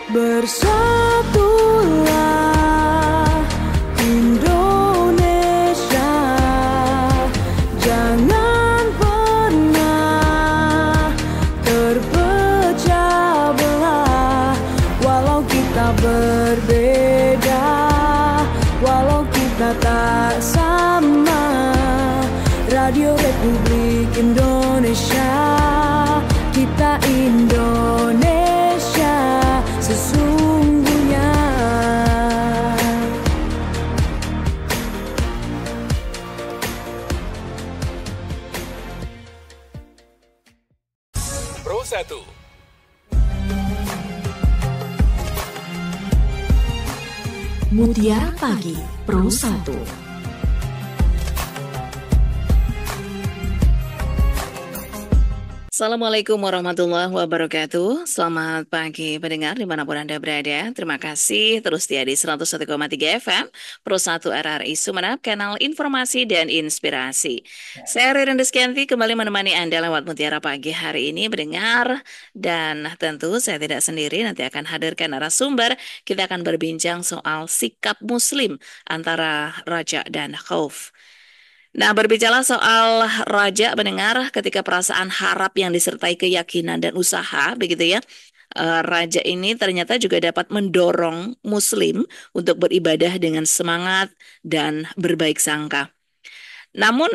Bersatulah Indonesia, jangan pernah terpecah belah. Walau kita berbeda, walau kita tak sama, Radio Republik Indonesia, kita Indonesia sesungguhnya. Pro 1. Mutiara Pagi Pro 1. Assalamualaikum warahmatullahi wabarakatuh. Selamat pagi pendengar dimanapun Anda berada. Terima kasih terus setia di 101,3 FM Pro 1 RRI Sumeneb, kanal informasi dan inspirasi. Saya Ririn Rizkyanti kembali menemani Anda lewat Mutiara Pagi hari ini pendengar. Dan tentu saya tidak sendiri, nanti akan hadirkan narasumber. Kita akan berbincang soal sikap muslim antara raja dan khauf. Nah, berbicara soal raja pendengar, ketika perasaan harap yang disertai keyakinan dan usaha, begitu ya, raja ini ternyata juga dapat mendorong muslim untuk beribadah dengan semangat dan berbaik sangka. Namun,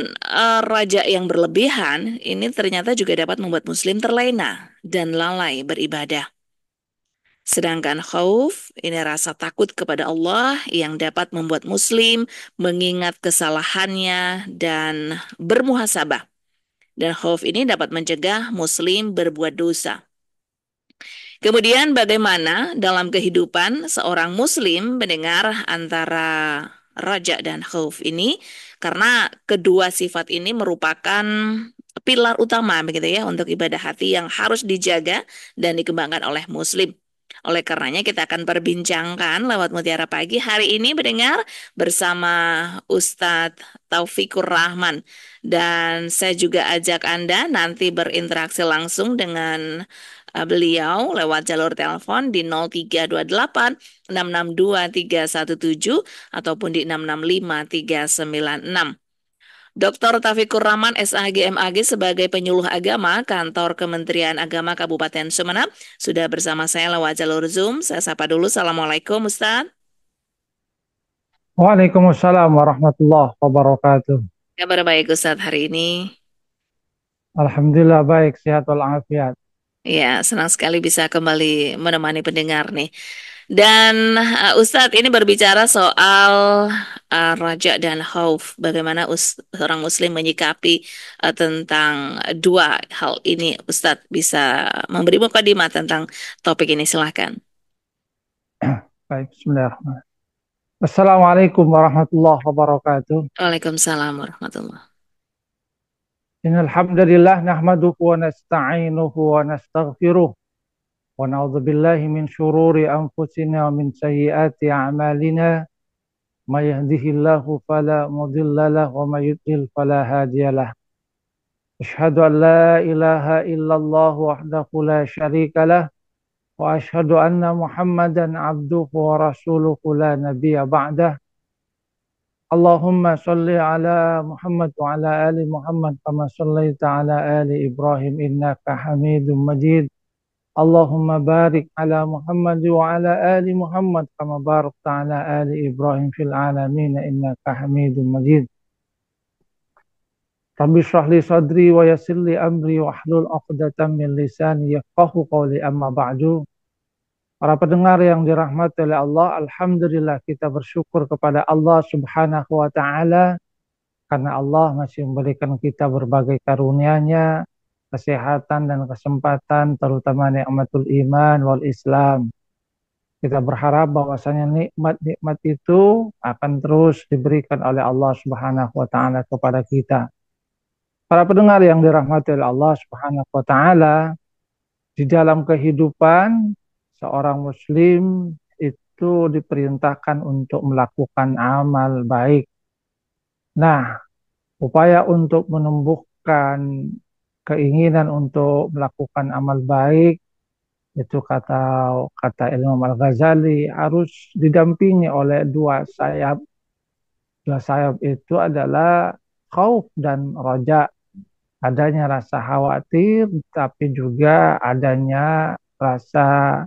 raja yang berlebihan ini ternyata juga dapat membuat muslim terlena dan lalai beribadah. Sedangkan khauf, ini rasa takut kepada Allah yang dapat membuat muslim mengingat kesalahannya dan bermuhasabah. Dan khauf ini dapat mencegah muslim berbuat dosa. Kemudian bagaimana dalam kehidupan seorang muslim mendengar antara raja dan khauf ini? Karena kedua sifat ini merupakan pilar utama begitu ya untuk ibadah hati yang harus dijaga dan dikembangkan oleh muslim. Oleh karenanya kita akan perbincangkan lewat Mutiara Pagi hari ini mendengar bersama Ustadz Taufikur Rahman. Dan saya juga ajak Anda nanti berinteraksi langsung dengan beliau lewat jalur telepon di 0328 662 317 ataupun di 665 396. Dr. Taufikur Rahman SAG MAG sebagai penyuluh agama Kantor Kementerian Agama Kabupaten Sumeneb sudah bersama saya lewat jalur Zoom. Saya sapa dulu. Assalamualaikum Ustaz. Waalaikumsalam warahmatullahi wabarakatuh. Kabar baik Ustaz hari ini? Alhamdulillah baik, sehat walafiat. Ya, senang sekali bisa kembali menemani pendengar nih. Dan Ustadz ini berbicara soal raja dan khauf. Bagaimana seorang muslim menyikapi tentang dua hal ini. Ustadz bisa memberi mukadimah tentang topik ini, silahkan. Baik, bismillahirrahmanirrahim. Assalamualaikum warahmatullahi wabarakatuh. Waalaikumsalam warahmatullahi wabarakatuh. Innal hamdalillah nahmaduhu wa nasta'inuhu wa nastaghfiruh wa na'udzu billahi min syururi anfusina wa min sayyiati a'malina. May yahdihillahu fala mudilla lahu wa may yudlil fala hadiyalah. Asyhadu an la ilaha illallah wahdahu la syarika lah wa asyhadu anna Muhammadan abduhu wa rasuluhu la nabiyya ba'dah. Allahumma salli ala Muhammad wa ala ali Muhammad kama sallaita ala ali Ibrahim innaka Hamidum Majid. Allahumma barik ala Muhammad wa ala ali Muhammad kama barakta ala ali Ibrahim fil alamin innaka Hamidum Majid. Rabbi shrah li sadri wa yassir li amri wa hlul 'uqdatam min lisani yafqahu qawli amma ba'du. Para pendengar yang dirahmati oleh Allah, alhamdulillah kita bersyukur kepada Allah Subhanahu wa taala karena Allah masih memberikan kita berbagai karunia-Nya, kesehatan dan kesempatan, terutama nikmatul iman wal Islam. Kita berharap bahwasanya nikmat-nikmat itu akan terus diberikan oleh Allah Subhanahu wa taala kepada kita. Para pendengar yang dirahmati oleh Allah Subhanahu wa taala, di dalam kehidupan seorang muslim itu diperintahkan untuk melakukan amal baik. Nah, upaya untuk menumbuhkan keinginan untuk melakukan amal baik Itu kata Imam Al-Ghazali harus didampingi oleh dua sayap. Dua sayap itu adalah khauf dan roja. Adanya rasa khawatir, tapi juga adanya rasa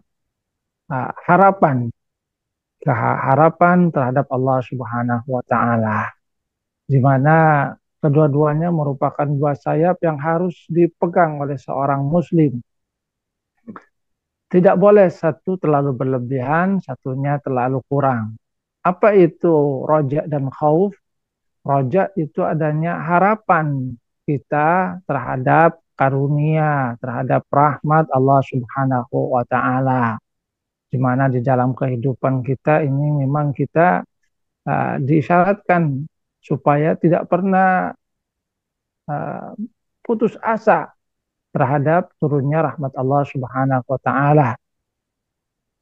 harapan. Harapan terhadap Allah Subhanahu wa Ta'ala, di mana kedua-duanya merupakan dua sayap yang harus dipegang oleh seorang Muslim. Tidak boleh satu terlalu berlebihan, satunya terlalu kurang. Apa itu roja dan khauf? Roja itu adanya harapan kita terhadap karunia, terhadap rahmat Allah Subhanahu wa Ta'ala. Di mana di dalam kehidupan kita ini memang kita diisyaratkan supaya tidak pernah putus asa terhadap turunnya rahmat Allah Subhanahu wa Ta'ala.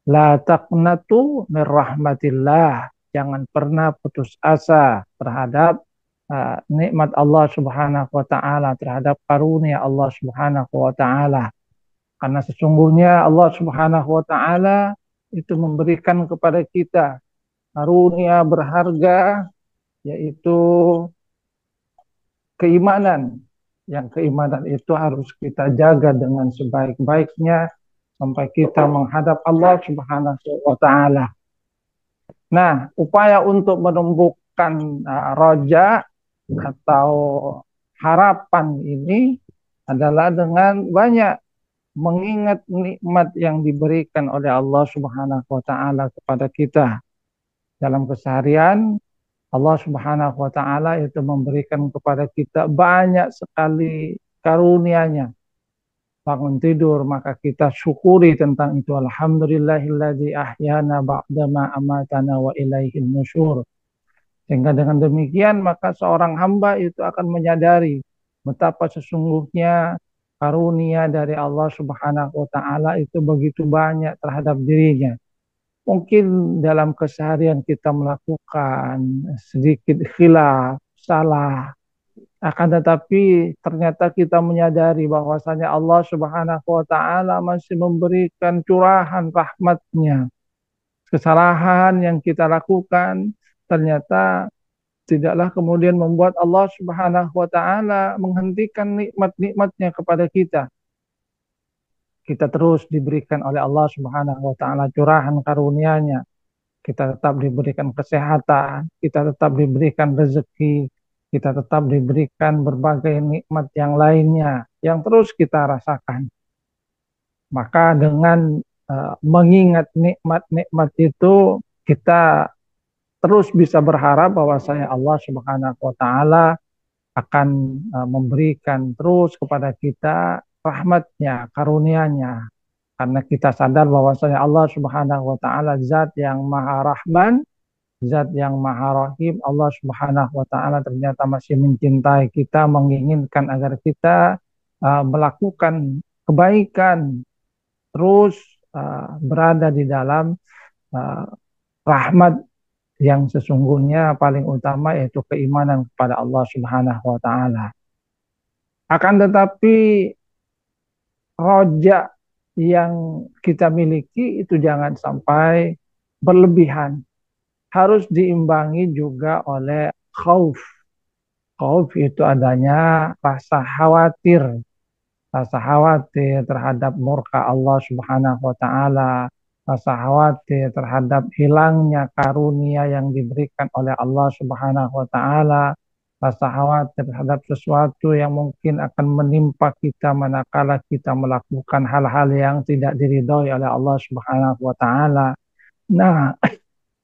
La taqnatu min rahmatillah. Jangan pernah putus asa terhadap nikmat Allah Subhanahu wa Ta'ala, terhadap karunia Allah Subhanahu wa Ta'ala. Karena sesungguhnya Allah Subhanahu wa Ta'ala itu memberikan kepada kita karunia berharga, yaitu keimanan. Yang keimanan itu harus kita jaga dengan sebaik-baiknya sampai kita menghadap Allah Subhanahu wa Ta'ala. Nah, upaya untuk menumbuhkan roja atau harapan ini adalah dengan banyak mengingat nikmat yang diberikan oleh Allah Subhanahu wa Ta'ala kepada kita. Dalam keseharian, Allah Subhanahu wa Ta'ala itu memberikan kepada kita banyak sekali karunia-Nya. Bangun tidur, maka kita syukuri tentang itu. Alhamdulillahilladzi ahyana ba'dama amatana wa ilaihin nusyur. Sehingga dengan demikian, maka seorang hamba itu akan menyadari betapa sesungguhnya karunia dari Allah Subhanahu wa Ta'ala itu begitu banyak terhadap dirinya. Mungkin dalam keseharian kita melakukan sedikit khilaf, salah. Akan tetapi ternyata kita menyadari bahwasanya Allah Subhanahu wa Ta'ala masih memberikan curahan rahmat-Nya. Kesalahan yang kita lakukan ternyata tidaklah kemudian membuat Allah Subhanahu wa Ta'ala menghentikan nikmat-nikmat-Nya kepada kita. Kita terus diberikan oleh Allah Subhanahu wa Ta'ala curahan karunia-Nya. Kita tetap diberikan kesehatan, kita tetap diberikan rezeki, kita tetap diberikan berbagai nikmat yang lainnya yang terus kita rasakan. Maka dengan mengingat nikmat-nikmat itu, kita terus bisa berharap bahwasanya Allah Subhanahu wa Ta'ala akan memberikan terus kepada kita rahmat-Nya, karunia-Nya. Karena kita sadar bahwasanya Allah Subhanahu wa Ta'ala zat yang maha rahman, zat yang maha rahim. Allah Subhanahu wa Ta'ala ternyata masih mencintai kita, menginginkan agar kita melakukan kebaikan, terus berada di dalam rahmat yang sesungguhnya paling utama, yaitu keimanan kepada Allah Subhanahu wa Ta'ala. Akan tetapi roja yang kita miliki itu jangan sampai berlebihan. Harus diimbangi juga oleh khauf. Khauf itu adanya rasa khawatir. Rasa khawatir terhadap murka Allah Subhanahu wa Ta'ala. Rasa khawatir terhadap hilangnya karunia yang diberikan oleh Allah Subhanahu wa Ta'ala. Rasa khawatir terhadap sesuatu yang mungkin akan menimpa kita manakala kita melakukan hal-hal yang tidak diridhoi oleh Allah Subhanahu wa Ta'ala. Nah,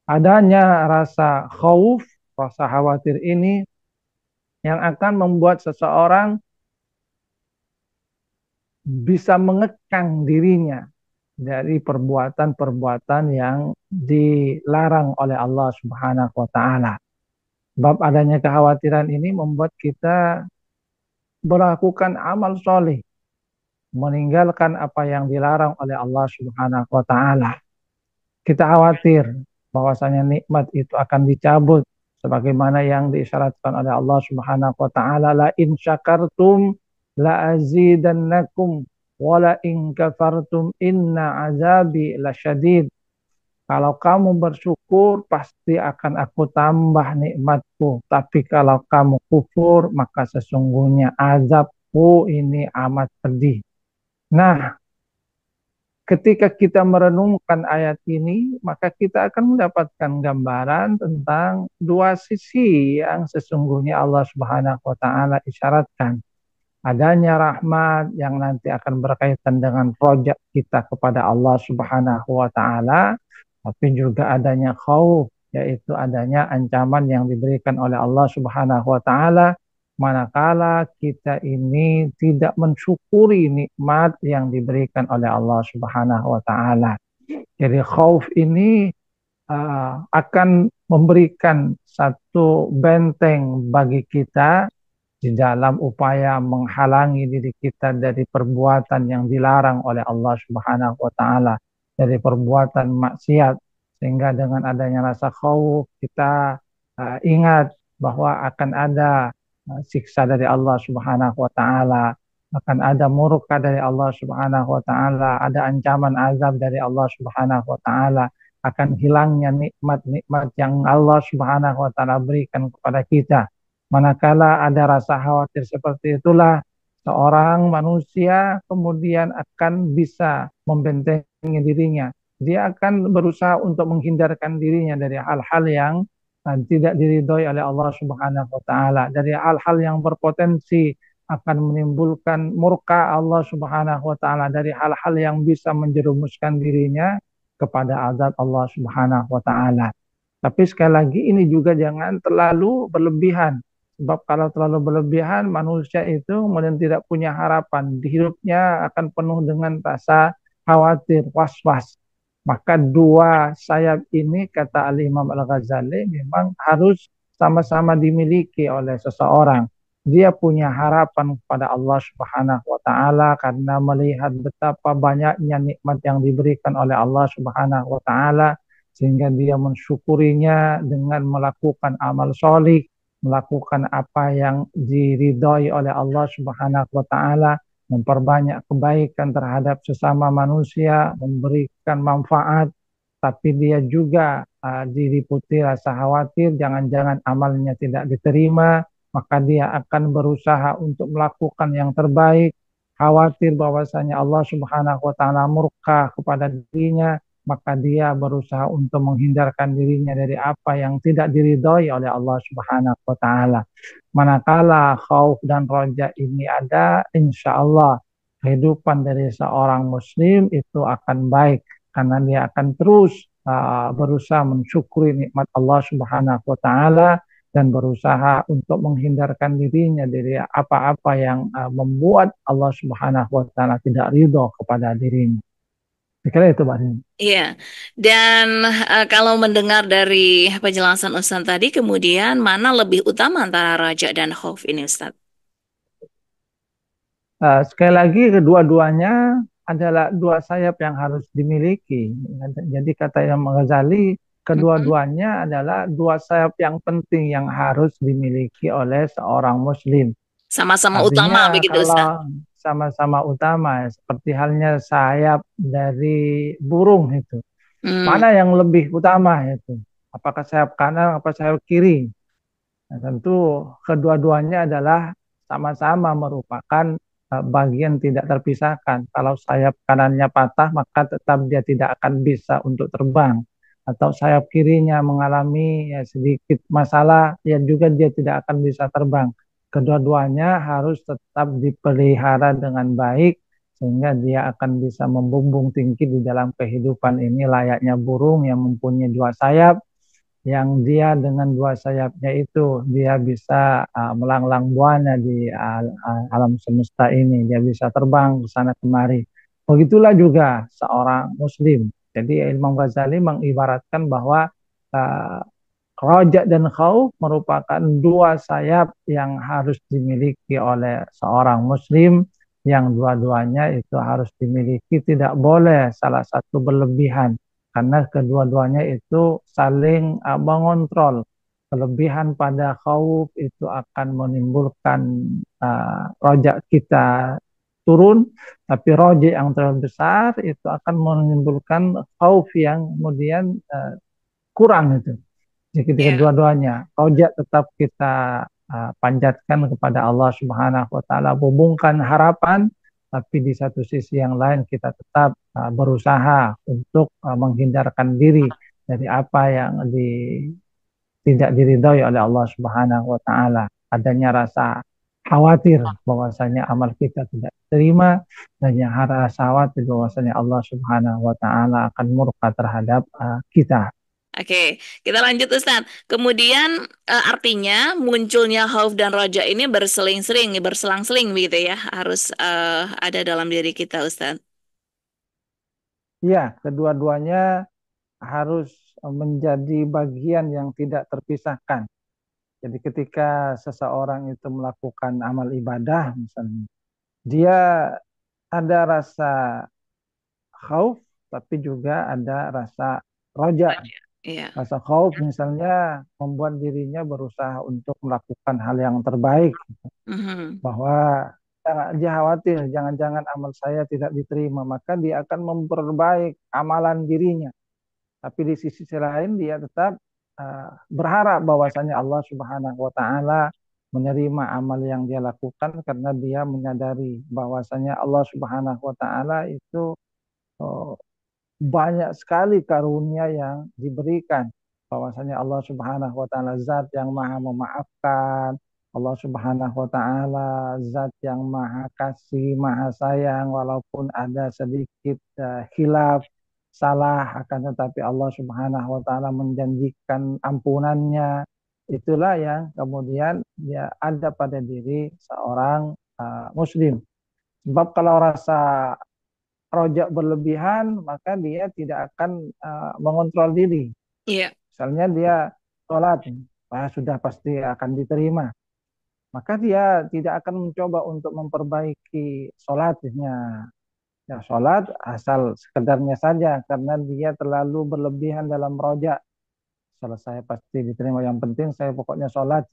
adanya rasa khauf, rasa khawatir ini yang akan membuat seseorang bisa mengekang dirinya dari perbuatan-perbuatan yang dilarang oleh Allah Subhanahu wa Ta'ala. Sebab adanya kekhawatiran ini membuat kita melakukan amal soleh, meninggalkan apa yang dilarang oleh Allah Subhanahu wa Ta'ala. Kita khawatir bahwasanya nikmat itu akan dicabut sebagaimana yang diisyaratkan oleh Allah Subhanahu wa Ta'ala, la in syakartum la azidannakum. wala in kafartum inna azabi lasyadid. Kalau kamu bersyukur, pasti akan aku tambah nikmatku. Tapi kalau kamu kufur, maka sesungguhnya azabku ini amat pedih. Nah, ketika kita merenungkan ayat ini, maka kita akan mendapatkan gambaran tentang dua sisi yang sesungguhnya Allah Subhanahu wa taala isyaratkan. Adanya rahmat yang nanti akan berkaitan dengan rojak kita kepada Allah Subhanahu wa taala, tapi juga adanya khauf, yaitu adanya ancaman yang diberikan oleh Allah Subhanahu wa taala manakala kita ini tidak mensyukuri nikmat yang diberikan oleh Allah Subhanahu wa taala. Jadi khauf ini akan memberikan satu benteng bagi kita di dalam upaya menghalangi diri kita dari perbuatan yang dilarang oleh Allah Subhanahu wa taala, dari perbuatan maksiat, sehingga dengan adanya rasa khauf kita ingat bahwa akan ada siksa dari Allah Subhanahu wa taala, akan ada murka dari Allah Subhanahu wa taala, ada ancaman azab dari Allah Subhanahu wa taala, akan hilangnya nikmat-nikmat yang Allah Subhanahu wa taala berikan kepada kita. Manakala ada rasa khawatir seperti itulah, seorang manusia kemudian akan bisa membentengi dirinya. Dia akan berusaha untuk menghindarkan dirinya dari hal-hal yang tidak diridhoi oleh Allah Subhanahu wa taala, dari hal-hal yang berpotensi akan menimbulkan murka Allah Subhanahu wa taala, dari hal-hal yang bisa menjerumuskan dirinya kepada azab Allah Subhanahu wa taala. Tapi sekali lagi ini juga jangan terlalu berlebihan. Sebab kalau terlalu berlebihan, manusia itu kemudian tidak punya harapan. Di hidupnya akan penuh dengan rasa khawatir, was-was. Maka dua sayap ini, kata Al-Imam Al-Ghazali, memang harus sama-sama dimiliki oleh seseorang. Dia punya harapan kepada Allah Subhanahu wa taala karena melihat betapa banyaknya nikmat yang diberikan oleh Allah Subhanahu wa taala, sehingga dia mensyukurinya dengan melakukan amal solih, melakukan apa yang diridhoi oleh Allah Subhanahu wa taala, memperbanyak kebaikan terhadap sesama manusia, memberikan manfaat, tapi dia juga diliputi rasa khawatir jangan-jangan amalnya tidak diterima, maka dia akan berusaha untuk melakukan yang terbaik, khawatir bahwasanya Allah Subhanahu wa taala murka kepada dirinya, maka dia berusaha untuk menghindarkan dirinya dari apa yang tidak diridhoi oleh Allah Subhanahu wa taala. Manakala khauf dan roja ini ada, insya Allah kehidupan dari seorang muslim itu akan baik karena dia akan terus berusaha mensyukuri nikmat Allah Subhanahu wa taala dan berusaha untuk menghindarkan dirinya dari apa-apa yang membuat Allah Subhanahu wa taala tidak ridho kepada dirinya. Kira itu, Mbak Rin. Iya, dan kalau mendengar dari penjelasan Ustaz tadi, kemudian mana lebih utama antara raja dan khauf ini, Ustaz? Sekali lagi kedua-duanya adalah dua sayap yang harus dimiliki. Jadi kata Imam Ghazali, kedua-duanya adalah dua sayap yang penting yang harus dimiliki oleh seorang muslim. Sama-sama utama Artinya begitu, Ustaz? kalau sama-sama utama, seperti halnya sayap dari burung itu. Mana yang lebih utama itu? Apakah sayap kanan atau sayap kiri? Nah, tentu kedua-duanya adalah sama-sama merupakan bagian tidak terpisahkan. Kalau sayap kanannya patah, maka tetap dia tidak akan bisa untuk terbang. Atau sayap kirinya mengalami sedikit masalah, ya juga dia tidak akan bisa terbang. Kedua-duanya harus tetap dipelihara dengan baik, sehingga dia akan bisa membumbung tinggi di dalam kehidupan ini layaknya burung yang mempunyai dua sayap, yang dia dengan dua sayapnya itu dia bisa melanglang buana di alam semesta ini, dia bisa terbang ke sana kemari. Begitulah juga seorang muslim. Jadi Imam Ghazali mengibaratkan bahwa raja dan khauf merupakan dua sayap yang harus dimiliki oleh seorang muslim, yang dua-duanya itu harus dimiliki, tidak boleh salah satu berlebihan. Karena kedua-duanya itu saling mengontrol. Kelebihan pada khauf itu akan menimbulkan rojak kita turun, tapi roja yang terlalu besar itu akan menimbulkan khauf yang kemudian kurang itu. Jadi Iya. kedua-duanya, roja tetap kita panjatkan kepada Allah Subhanahu wa taala, hubungkan harapan, tapi di satu sisi yang lain kita tetap berusaha untuk menghindarkan diri dari apa yang tidak diridhoi oleh Allah Subhanahu wa taala. Adanya rasa khawatir bahwasanya amal kita tidak diterima, dan yang rasa khawatir bahwasanya Allah Subhanahu wa taala akan murka terhadap kita. Oke, kita lanjut Ustadz. Kemudian artinya munculnya khauf dan roja ini berseling-seling, berselang-seling begitu ya, harus ada dalam diri kita Ustadz. Ya, kedua-duanya harus menjadi bagian yang tidak terpisahkan. Jadi ketika seseorang itu melakukan amal ibadah misalnya, dia ada rasa khauf, tapi juga ada rasa roja. Roja. Iya. Rasa khauf misalnya membuat dirinya berusaha untuk melakukan hal yang terbaik, Mhm. bahwa dia khawatir jangan-jangan amal saya tidak diterima, maka dia akan memperbaik amalan dirinya. Tapi di sisi lain dia tetap berharap bahwasanya Allah Subhanahu wa taala menerima amal yang dia lakukan, karena dia menyadari bahwasanya Allah Subhanahu wa taala itu eh, banyak sekali karunia yang diberikan, bahwasanya Allah Subhanahu wa taala zat yang maha memaafkan, Allah Subhanahu wa taala zat yang maha kasih, maha sayang, walaupun ada sedikit khilaf, salah, akan tetapi Allah Subhanahu wa taala menjanjikan ampunannya. Itulah yang kemudian dia ada pada diri seorang muslim. Sebab kalau rasa rojak berlebihan, maka dia tidak akan mengontrol diri. Iya. Misalnya dia sholat, sudah pasti akan diterima. Maka dia tidak akan mencoba untuk memperbaiki sholatnya. Ya, sholat asal sekedarnya saja, karena dia terlalu berlebihan dalam rojak. Selesai pasti diterima, yang penting saya pokoknya sholat.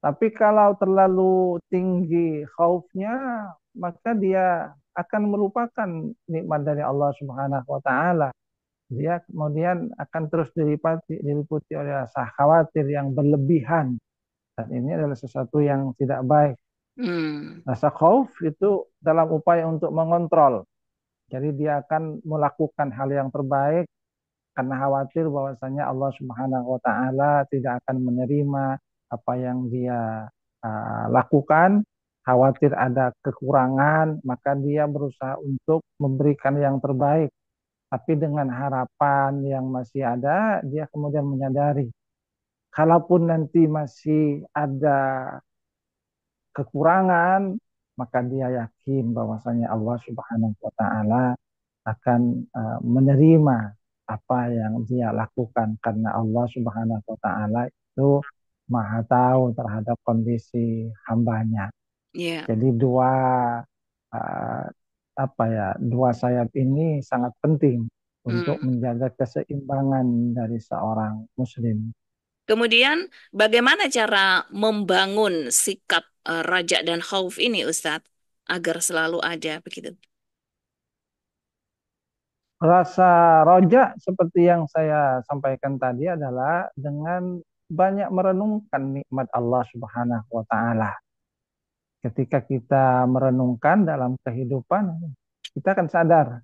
Tapi kalau terlalu tinggi khaufnya, maka dia akan melupakan nikmat dari Allah Subhanahu wa taala. Dia kemudian akan terus diliputi oleh rasa khawatir yang berlebihan. Dan ini adalah sesuatu yang tidak baik. Hmm. Rasa khauf itu dalam upaya untuk mengontrol. Jadi dia akan melakukan hal yang terbaik karena khawatir bahwasanya Allah Subhanahu wa taala tidak akan menerima apa yang dia lakukan, khawatir ada kekurangan, maka dia berusaha untuk memberikan yang terbaik. Tapi dengan harapan yang masih ada, dia kemudian menyadari, kalaupun nanti masih ada kekurangan, maka dia yakin bahwasanya Allah Subhanahu wa taala akan menerima apa yang dia lakukan, karena Allah Subhanahu wa taala itu maha tahu terhadap kondisi hambanya. Iya. Jadi uh, dua sayap ini sangat penting untuk Hmm. menjaga keseimbangan dari seorang muslim. Kemudian bagaimana cara membangun sikap raja dan khauf ini Ustadz agar selalu ada begitu? Rasa rojak seperti yang saya sampaikan tadi adalah dengan banyak merenungkan nikmat Allah Subhanahu wa taala. Ketika kita merenungkan dalam kehidupan, kita akan sadar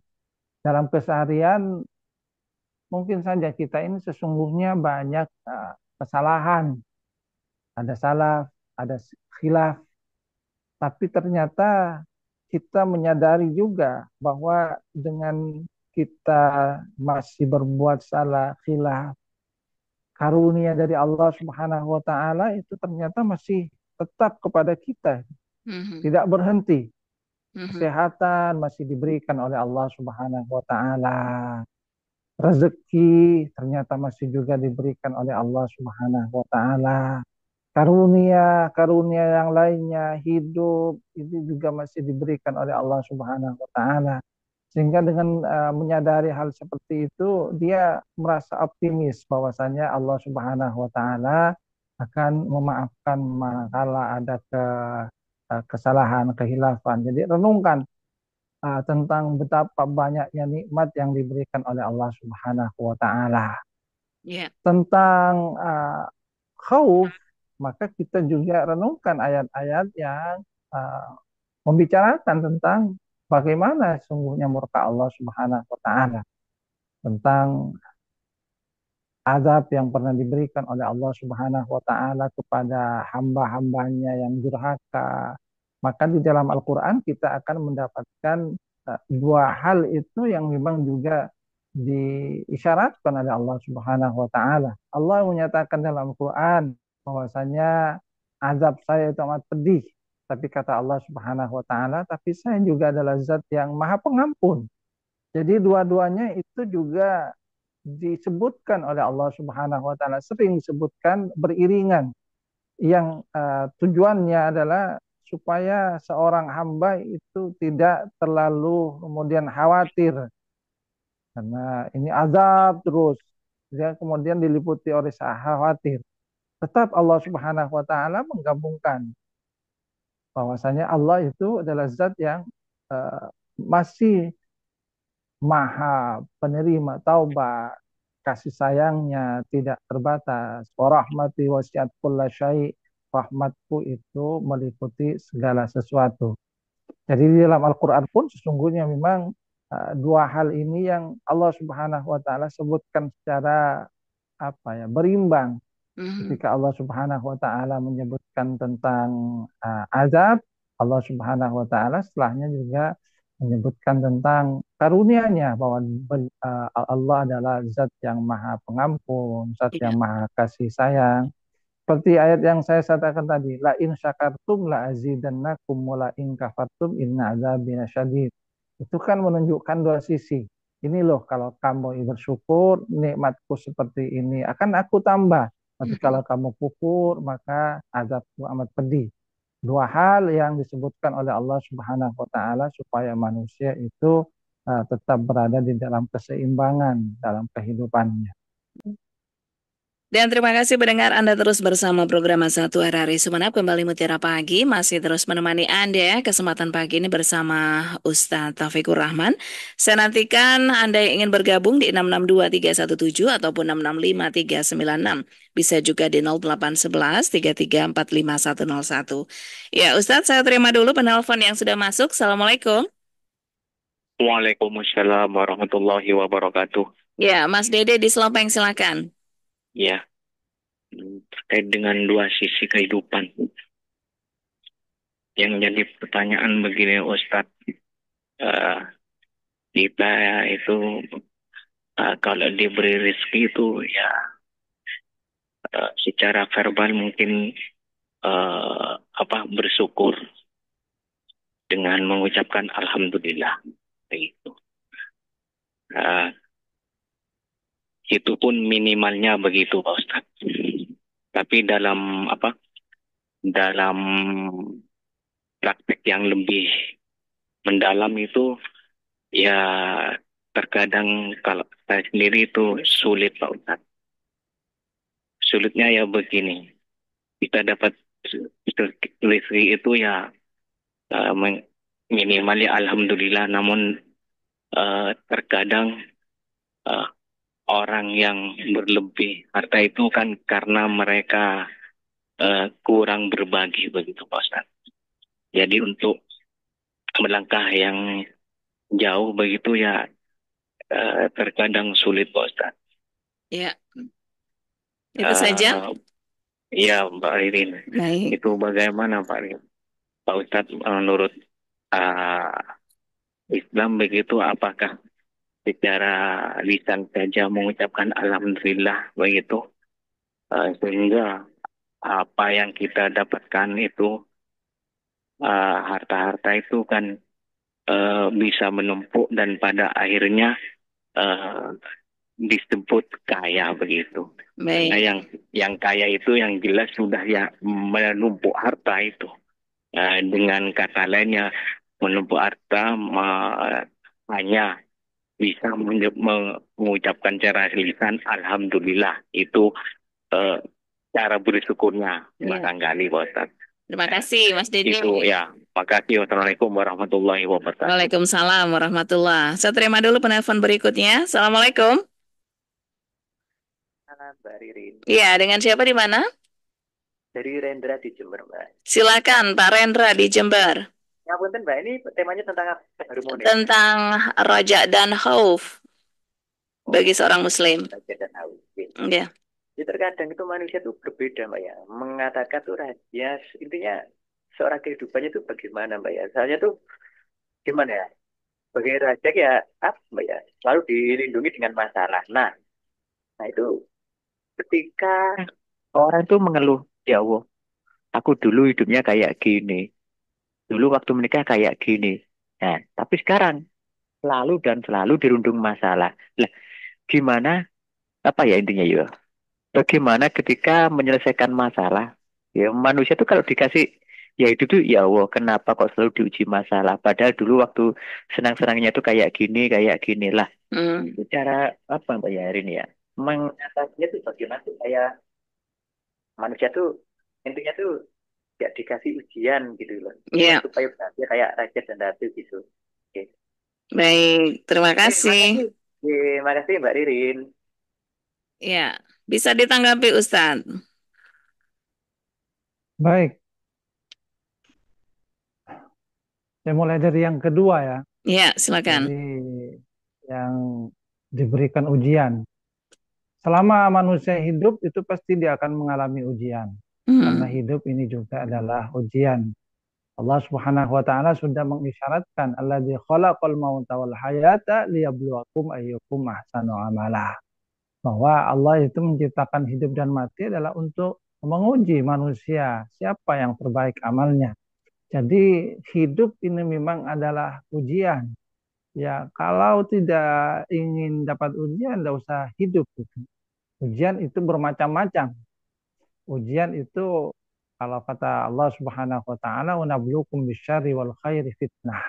dalam keseharian mungkin saja kita ini sesungguhnya banyak kesalahan, ada salah, ada khilaf, tapi ternyata kita menyadari juga bahwa dengan kita masih berbuat salah, khilaf, karunia dari Allah Subhanahu wa taala itu ternyata masih tetap kepada kita, Mhm. tidak berhenti. Mhm. Kesehatan masih diberikan oleh Allah Subhanahu wa taala. Rezeki ternyata masih juga diberikan oleh Allah Subhanahu wa taala. Karunia yang lainnya, hidup itu juga masih diberikan oleh Allah Subhanahu wa taala. Sehingga dengan menyadari hal seperti itu, dia merasa optimis bahwasanya Allah Subhanahu wa taala akan memaafkan manakala ada kesalahan, kehilafan. Jadi renungkan tentang betapa banyaknya nikmat yang diberikan oleh Allah Subhanahu wa taala. Ya. Tentang khauf, maka kita juga renungkan ayat-ayat yang membicarakan tentang bagaimana sungguhnya murka Allah Subhanahu wa taala, tentang azab yang pernah diberikan oleh Allah Subhanahu wa taala kepada hamba-hambanya yang durhaka. Maka di dalam Al-Qur'an kita akan mendapatkan dua hal itu yang memang juga diisyaratkan oleh Allah Subhanahu wa taala. Allah menyatakan dalam Al-Qur'an bahwasanya azab saya itu amat pedih. Tapi kata Allah Subhanahu wa taala, tapi saya juga adalah zat yang maha pengampun. Jadi dua-duanya itu juga disebutkan oleh Allah Subhanahu wa taala, sering disebutkan beriringan, yang tujuannya adalah supaya seorang hamba itu tidak terlalu kemudian khawatir karena ini azab terus, dia kemudian diliputi oleh rasa khawatir. Tetap Allah Subhanahu wa taala menggabungkan bahwasanya Allah itu adalah zat yang masih maha penerima taubat, kasih sayangnya tidak terbatas. Wa rahmati wasi'at kulla syai', rahmatku itu meliputi segala sesuatu. Jadi di dalam Al-Qur'an pun sesungguhnya memang dua hal ini yang Allah Subhanahu wa taala sebutkan secara berimbang. Ketika Allah Subhanahu wa taala menyebutkan tentang azab, Allah Subhanahu wa taala setelahnya juga menyebutkan tentang karunia-Nya, bahwa Allah adalah zat yang maha pengampun, zat yang maha kasih sayang. Seperti ayat yang saya katakan tadi, la in syakartum la azidannakum wa la in kafartum inna azabi lasyadid. Itu kan menunjukkan dua sisi. Ini loh, kalau kamu bersyukur, nikmatku seperti ini akan aku tambah. Tapi kalau kamu kufur, maka azabku amat pedih. Dua hal yang disebutkan oleh Allah Subhanahu wa taala supaya manusia itu tetap berada di dalam keseimbangan dalam kehidupannya. Dan terima kasih pendengar, Anda terus bersama program Satu RRI Sumeneb, kembali Mutiara Pagi, masih terus menemani Anda kesempatan pagi ini bersama Ustadz Taufikur Rahman. Saya nantikan Anda yang ingin bergabung di 662317 ataupun 665396. Bisa juga di 0811 3345 101. Ya Ustadz, saya terima dulu penelpon yang sudah masuk. Assalamualaikum. Waalaikumsalam warahmatullahi wabarakatuh. Ya, Mas Dede di Selopeng, silakan. Ya, terkait dengan dua sisi kehidupan. Yang jadi pertanyaan begini Ustadz, kita itu kalau diberi rezeki itu ya secara verbal mungkin bersyukur dengan mengucapkan alhamdulillah, begitu. Itu pun minimalnya begitu Pak Ustadz. Tapi dalam praktek yang lebih mendalam itu ya terkadang kalau saya sendiri itu sulit Pak Ustadz. Sulitnya ya begini, kita dapat rezeki itu ya minimalnya alhamdulillah, namun terkadang orang yang berlebih harta itu kan karena mereka kurang berbagi begitu Pak Ustadz. Jadi untuk melangkah yang jauh begitu ya terkadang sulit Pak Ustadz. Ya, itu saja. Iya Mbak Irin. Baik. Itu bagaimana Pak Ustadz menurut Islam begitu, apakah secara lisan saja mengucapkan alhamdulillah begitu sehingga apa yang kita dapatkan itu harta-harta itu kan bisa menumpuk dan pada akhirnya disebut kaya begitu. Baik. Karena yang kaya itu yang jelas sudah ya menumpuk harta itu. Dengan kata lainnya menumpuk harta hanya bisa mengucapkan secara lisan alhamdulillah, itu cara bersyukurnya barangkali Pak Ustadz. Terima kasih Mas Dede. Itu ya. Makasih. Wassalamualaikum warahmatullahi wabarakatuh. Waalaikumsalam warahmatullah. Saya terima dulu penelpon berikutnya. Assalamualaikum. Halo Mbak Ririn, Iya, dengan siapa di mana? dari Rendra di Jember Mbak. Silakan Pak Rendra di Jember. Ya punten Mbak, ini temanya tentang apa? Baru mau nih. Tentang Raja dan Khauf bagi seorang Muslim. Raja dan Haus. Ya. Jadi terkadang itu manusia tuh berbeda Mbak ya. Mengatakan tuh raja, intinya seorang kehidupannya tuh bagaimana Mbak ya. Soalnya tuh gimana ya, sebagai raja ya apa Mbak ya, selalu dilindungi dengan masalah. Nah itu ketika orang tuh mengeluh, ya Allah, aku dulu hidupnya kayak gini. Dulu waktu menikah kayak gini. Nah, tapi sekarang selalu dan selalu dirundung masalah. Lah, gimana apa ya intinya ya? Bagaimana ketika menyelesaikan masalah? Ya manusia tuh kalau dikasih ya itu tuh ya Allah, kenapa kok selalu diuji masalah? Padahal dulu waktu senang-senangnya tuh kayak gini lah. Itu cara apa Mbak Yarin ya? Mengatasinya tuh bagaimana tuh kayak manusia tuh intinya tuh ya dikasih ujian gitu loh. Iya. Supaya berhasil kayak raja dan ratu gitu. Oke. Baik, terima kasih. Terima kasih Mbak Ririn. Ya, bisa ditanggapi Ustadz. Baik, saya mulai dari yang kedua ya. Ya, silakan. Jadi yang diberikan ujian. Selama manusia hidup itu pasti dia akan mengalami ujian. Karena hidup ini juga adalah ujian. Allah Subhanahu wa taala sudah mengisyaratkan alladzi khalaqal mauta wal hayata liyabluwakum ayyukum ahsanu amala. Bahwa Allah itu menciptakan hidup dan mati adalah untuk menguji manusia siapa yang terbaik amalnya. Jadi hidup ini memang adalah ujian. Ya, kalau tidak ingin dapat ujian, tidak usah hidup. Ujian itu bermacam-macam. Ujian itu kalau kata Allah Subhanahu wa taala, "Wa nabluukum bisyarri wal khairi fitnah."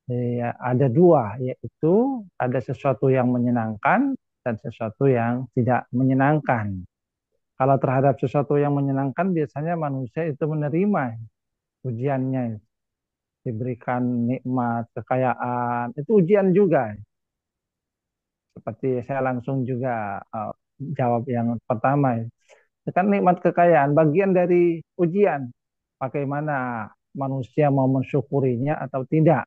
Ya, ada dua, yaitu ada sesuatu yang menyenangkan dan sesuatu yang tidak menyenangkan. Kalau terhadap sesuatu yang menyenangkan, biasanya manusia itu menerima ujiannya, diberikan nikmat, kekayaan, itu ujian juga. Seperti saya langsung juga jawab yang pertama. Kan nikmat kekayaan bagian dari ujian. Bagaimana manusia mau mensyukurinya atau tidak.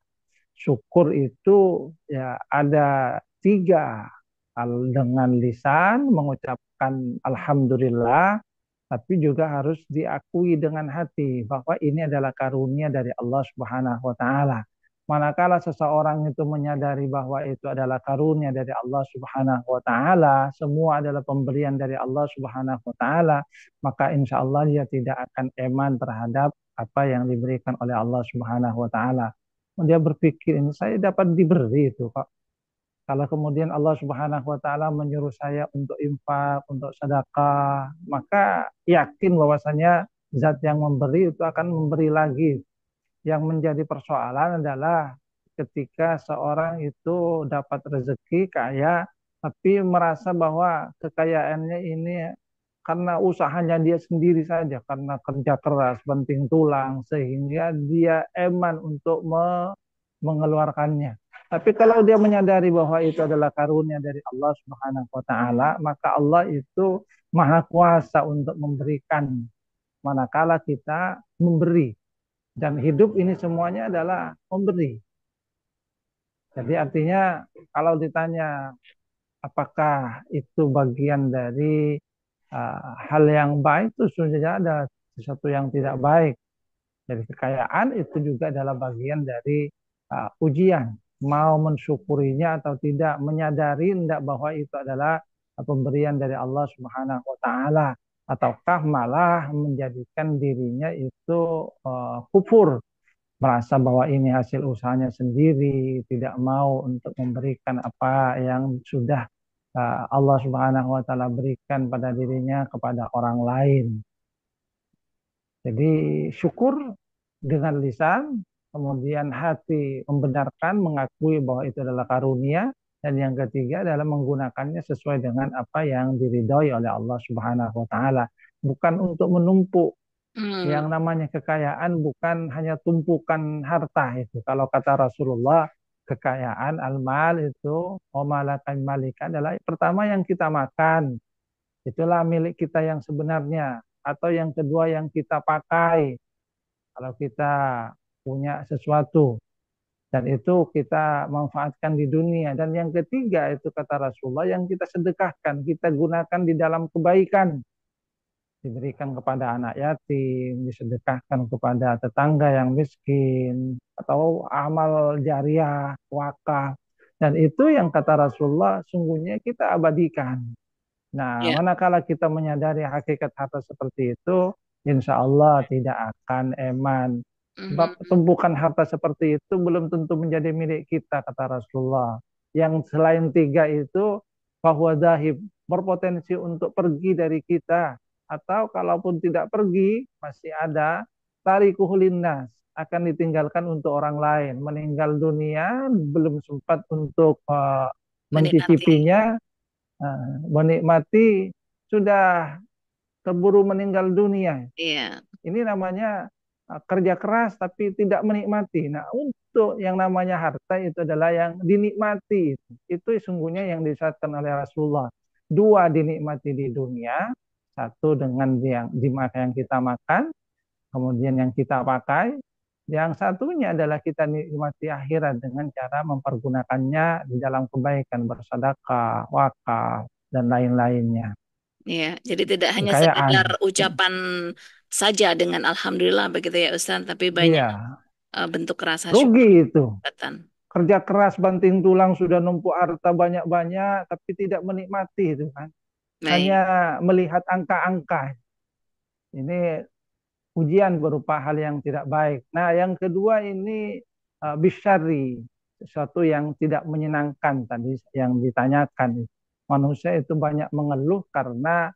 Syukur itu ya ada tiga. Dengan lisan mengucapkan alhamdulillah, tapi juga harus diakui dengan hati bahwa ini adalah karunia dari Allah Subhanahu wa taala. Manakala seseorang itu menyadari bahwa itu adalah karunia dari Allah Subhanahu wa taala, semua adalah pemberian dari Allah Subhanahu wa taala, maka insya Allah dia tidak akan eman terhadap apa yang diberikan oleh Allah Subhanahu wa taala. Dia berpikir ini saya dapat diberi itu kok. Kalau kemudian Allah Subhanahu wa taala menyuruh saya untuk infak, untuk sedekah, maka yakin bahwasanya zat yang memberi itu akan memberi lagi. Yang menjadi persoalan adalah ketika seorang itu dapat rezeki kaya, tapi merasa bahwa kekayaannya ini karena usahanya dia sendiri saja, karena kerja keras, banting tulang, sehingga dia eman untuk mengeluarkannya. Tapi kalau dia menyadari bahwa itu adalah karunia dari Allah Subhanahu wa taala, maka Allah itu maha kuasa untuk memberikan manakala kita memberi. Dan hidup ini semuanya adalah memberi. Jadi artinya kalau ditanya apakah itu bagian dari hal yang baik, itu sebenarnya ada sesuatu yang tidak baik. Jadi kekayaan itu juga adalah bagian dari ujian. Mau mensyukurinya atau tidak, menyadari tidak bahwa itu adalah pemberian dari Allah Subhanahu wa taala, ataukah malah menjadikan dirinya itu kufur, merasa bahwa ini hasil usahanya sendiri, tidak mau untuk memberikan apa yang sudah Allah Subhanahu wa taala berikan pada dirinya kepada orang lain. Jadi syukur dengan lisan, kemudian hati membenarkan, mengakui bahwa itu adalah karunia, dan yang ketiga adalah menggunakannya sesuai dengan apa yang diridhoi oleh Allah Subhanahu wa taala, bukan untuk menumpuk Yang namanya kekayaan bukan hanya tumpukan harta itu. Kalau kata Rasulullah, kekayaan al-mal itu malakan malika adalah pertama yang kita makan. Itulah milik kita yang sebenarnya. Atau yang kedua yang kita pakai. Kalau kita punya sesuatu. Dan itu kita manfaatkan di dunia. Dan yang ketiga itu kata Rasulullah yang kita sedekahkan. Kita gunakan di dalam kebaikan. Diberikan kepada anak yatim, disedekahkan kepada tetangga yang miskin, atau amal jariah, wakaf. Dan itu yang kata Rasulullah sungguhnya kita abadikan. Nah, manakala kita menyadari hakikat harta seperti itu, insya Allah tidak akan eman. Sebab tumpukan harta seperti itu belum tentu menjadi milik kita, kata Rasulullah. Yang selain tiga itu, bahwa zahib, berpotensi untuk pergi dari kita. Atau kalaupun tidak pergi, masih ada tarikuhu linnas, akan ditinggalkan untuk orang lain. Meninggal dunia, belum sempat untuk mencicipinya, menikmati, sudah keburu meninggal dunia. Ini namanya kerja keras tapi tidak menikmati. Nah, untuk yang namanya harta itu adalah yang dinikmati. Itu sungguhnya yang disyaratkan oleh Rasulullah. Dua dinikmati di dunia, satu dengan yang kita makan, kemudian yang kita pakai. Yang satunya adalah kita nikmati akhirat dengan cara mempergunakannya di dalam kebaikan, bersedekah, wakaf, dan lain-lainnya. Iya, jadi tidak hanya sekedar ucapan saja dengan alhamdulillah begitu ya Ustaz, tapi banyak bentuk rasa syukur. Rugi itu. Kerja keras banting tulang sudah numpuk harta banyak-banyak tapi tidak menikmati itu kan. Hanya melihat angka-angka. Ini ujian berupa hal yang tidak baik. Nah, yang kedua ini bisyari, sesuatu yang tidak menyenangkan tadi yang ditanyakan. Manusia itu banyak mengeluh karena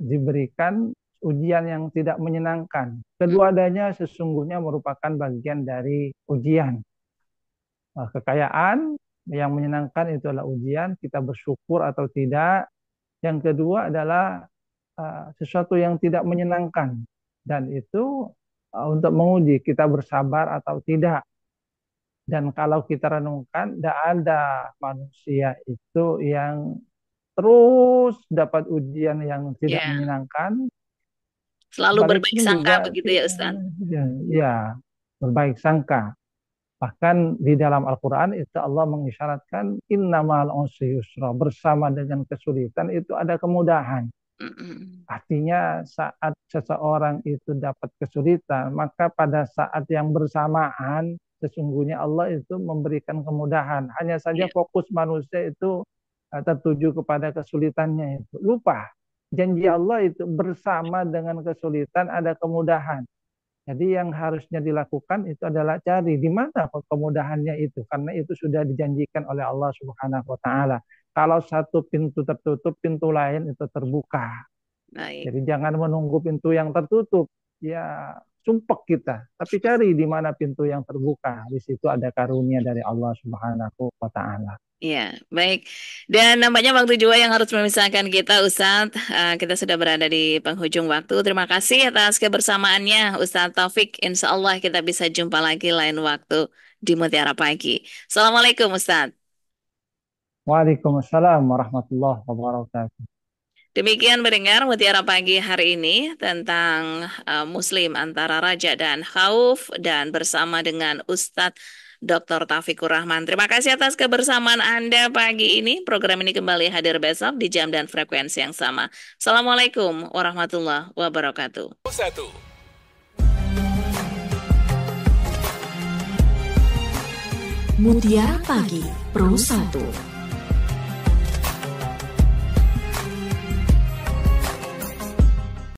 diberikan ujian yang tidak menyenangkan. Kedua-duanya sesungguhnya merupakan bagian dari ujian. Kekayaan yang menyenangkan itu adalah ujian, kita bersyukur atau tidak. Yang kedua adalah sesuatu yang tidak menyenangkan. Dan itu untuk menguji kita bersabar atau tidak. Dan kalau kita renungkan, tidak ada manusia itu yang terus dapat ujian yang tidak menyenangkan. Selalu berbaik sangka begitu ya Ustaz? Ya, berbaik sangka. Bahkan di dalam Al-Quran itu Allah mengisyaratkan innamal usri yusra, bersama dengan kesulitan itu ada kemudahan. Artinya saat seseorang itu dapat kesulitan, maka pada saat yang bersamaan sesungguhnya Allah itu memberikan kemudahan. Hanya saja fokus manusia itu tertuju kepada kesulitannya itu. Lupa, janji Allah itu bersama dengan kesulitan ada kemudahan. Jadi yang harusnya dilakukan itu adalah cari di mana kemudahannya itu. Karena itu sudah dijanjikan oleh Allah Subhanahu wa Ta'ala. Kalau satu pintu tertutup, pintu lain itu terbuka. Jadi jangan menunggu pintu yang tertutup. Ya sumpek kita. Tapi cari di mana pintu yang terbuka. Di situ ada karunia dari Allah Subhanahu wa Ta'ala. Iya, baik. Dan nampaknya waktu juga yang harus memisahkan kita, Ustadz. Kita sudah berada di penghujung waktu. Terima kasih atas kebersamaannya, Ustadz Taufik. Insya Allah kita bisa jumpa lagi lain waktu di Mutiara Pagi. Assalamualaikum, Ustadz. Waalaikumsalam warahmatullahi wabarakatuh. Demikian mendengar Mutiara Pagi hari ini tentang Muslim antara Raja dan Khauf dan bersama dengan Ustadz Dr. Taufikur Rahman. Terima kasih atas kebersamaan Anda pagi ini. Program ini kembali hadir besok di jam dan frekuensi yang sama. Assalamualaikum warahmatullahi wabarakatuh. Mutiara Pagi Pro 1.